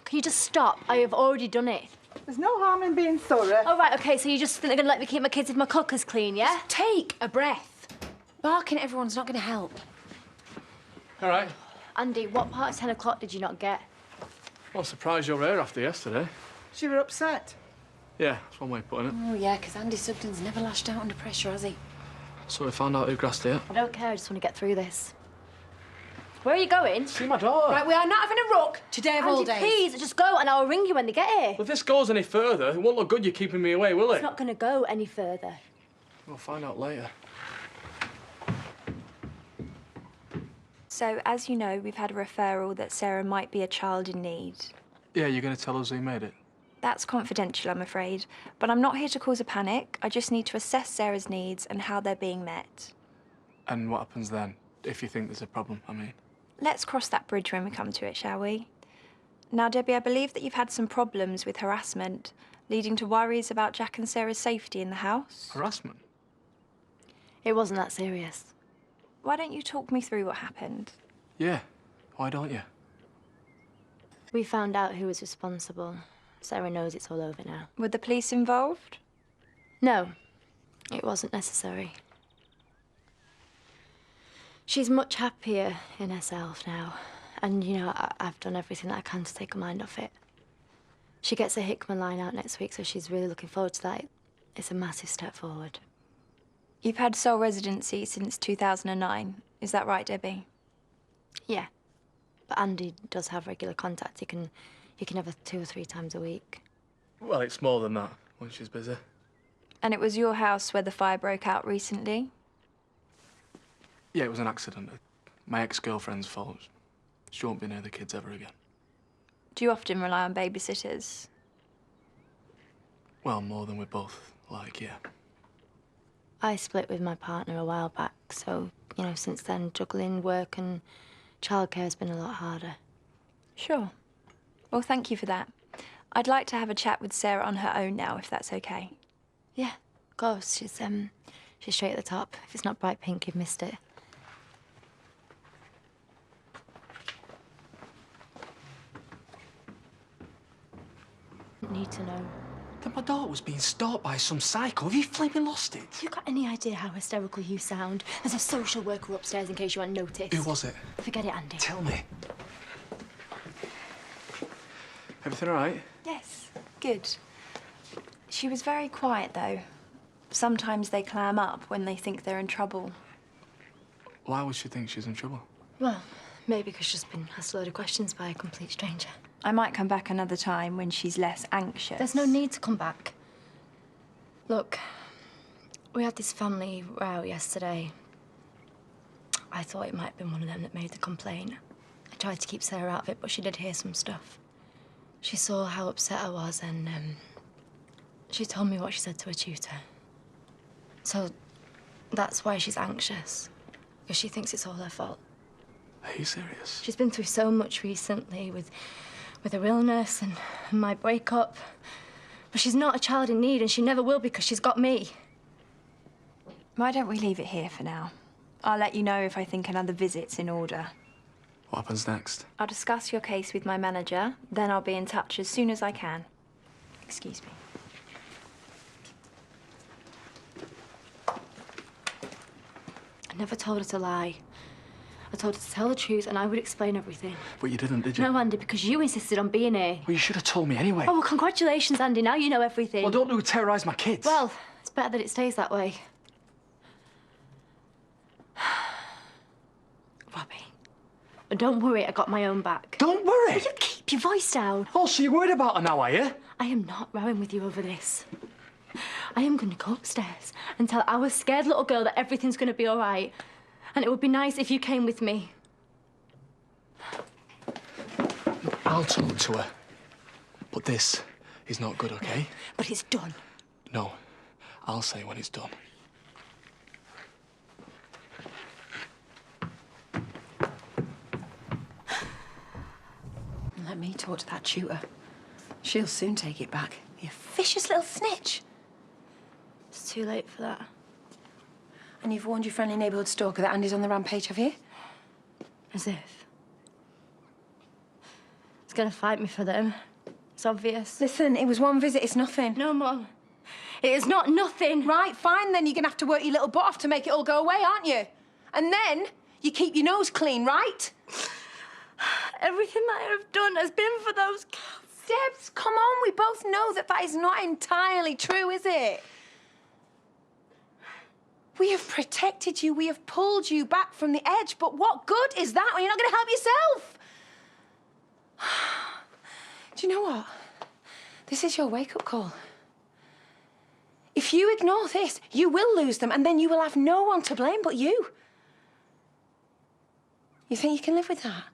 Can you just stop? I have already done it. There's no harm in being thorough. Oh, right, OK, so you just think they're going to let me keep my kids if my cooker's clean, yeah? Just take a breath. Barking at everyone's not going to help. All right. Andy, what part of 10 o'clock did you not get? Well, surprised you're here after yesterday. She were upset. Yeah, that's one way of putting it. Oh, yeah, because Andy Sugden's never lashed out under pressure, has he? So we found out who grassed it. I don't care, I just want to get through this. Where are you going? See my daughter. Right, we are not having a ruck today of all days. Please, just go and I'll ring you when they get here. Well, if this goes any further, it won't look good you keeping me away, will it? It's not going to go any further. We'll find out later. So, as you know, we've had a referral that Sarah might be a child in need. Yeah, you're going to tell us who made it? That's confidential, I'm afraid. But I'm not here to cause a panic. I just need to assess Sarah's needs and how they're being met. And what happens then, if you think there's a problem, I mean? Let's cross that bridge when we come to it, shall we? Now, Debbie, I believe that you've had some problems with harassment, leading to worries about Jack and Sarah's safety in the house. Harassment? It wasn't that serious. Why don't you talk me through what happened? Yeah, why don't you? We found out who was responsible. Sarah knows it's all over now. Were the police involved? No, it wasn't necessary. She's much happier in herself now. And, you know, I've done everything that I can to take her mind off it. She gets a Hickman line out next week, so she's really looking forward to that. It's a massive step forward. You've had sole residency since 2009. Is that right, Debbie? Yeah. But Andy does have regular contact. He can have her 2 or 3 times a week. Well, it's more than that when she's busy. And it was your house where the fire broke out recently? Yeah, it was an accident. My ex-girlfriend's fault. She won't be near the kids ever again. Do you often rely on babysitters? Well, more than we both like, yeah. I split with my partner a while back, so, you know, since then, juggling work and childcare has been a lot harder. Sure. Well, thank you for that. I'd like to have a chat with Sarah on her own now, if that's okay. Yeah, of course. She's straight at the top. If it's not bright pink, you've missed it. Need to know. That my daughter was being stalked by some psycho. Have you flaming lost it? Have you got any idea how hysterical you sound? There's a social worker upstairs in case you hadn't noticed. Who was it? Forget it, Andy. Tell me. Everything all right? Yes, good. She was very quiet, though. Sometimes they clam up when they think they're in trouble. Why would she think she's in trouble? Well, maybe because she's been asked a load of questions by a complete stranger. I might come back another time when she's less anxious. There's no need to come back. Look, we had this family row yesterday. I thought it might have been one of them that made the complaint. I tried to keep Sarah out of it, but she did hear some stuff. She saw how upset I was and she told me what she said to her tutor. So that's why she's anxious, because she thinks it's all her fault. Are you serious? She's been through so much recently with her illness and my breakup. But she's not a child in need, and she never will because she's got me. Why don't we leave it here for now? I'll let you know if I think another visit's in order. What happens next? I'll discuss your case with my manager, then I'll be in touch as soon as I can. Excuse me. I never told her to lie. I told her to tell the truth and I would explain everything. But you didn't, did you? No, Andy, because you insisted on being here. Well, you should have told me anyway. Oh, well, congratulations, Andy. Now you know everything. Well, don't do terrorise my kids. Well, it's better that it stays that way. Robbie, don't worry, I got my own back. Don't worry. Will you keep your voice down? Oh, so you're worried about her now, are you? I am not rowing with you over this. I am going to go upstairs and tell our scared little girl that everything's going to be all right. And it would be nice if you came with me. I'll talk to her. But this is not good, OK? But it's done. No. I'll say when it's done. Let me talk to that tutor. She'll soon take it back. You vicious little snitch. It's too late for that. And you've warned your friendly neighbourhood stalker that Andy's on the rampage, have you? As if. It's gonna fight me for them. It's obvious. Listen, it was one visit, it's nothing. No, Mum. It is not nothing. Right, fine, then you're gonna have to work your little butt off to make it all go away, aren't you? And then you keep your nose clean, right? Everything that I have done has been for those kids. Debs, come on, we both know that that is not entirely true, is it? We have protected you, we have pulled you back from the edge, but what good is that when you're not going to help yourself? Do you know what? This is your wake-up call. If you ignore this, you will lose them, and then you will have no one to blame but you. You think you can live with that?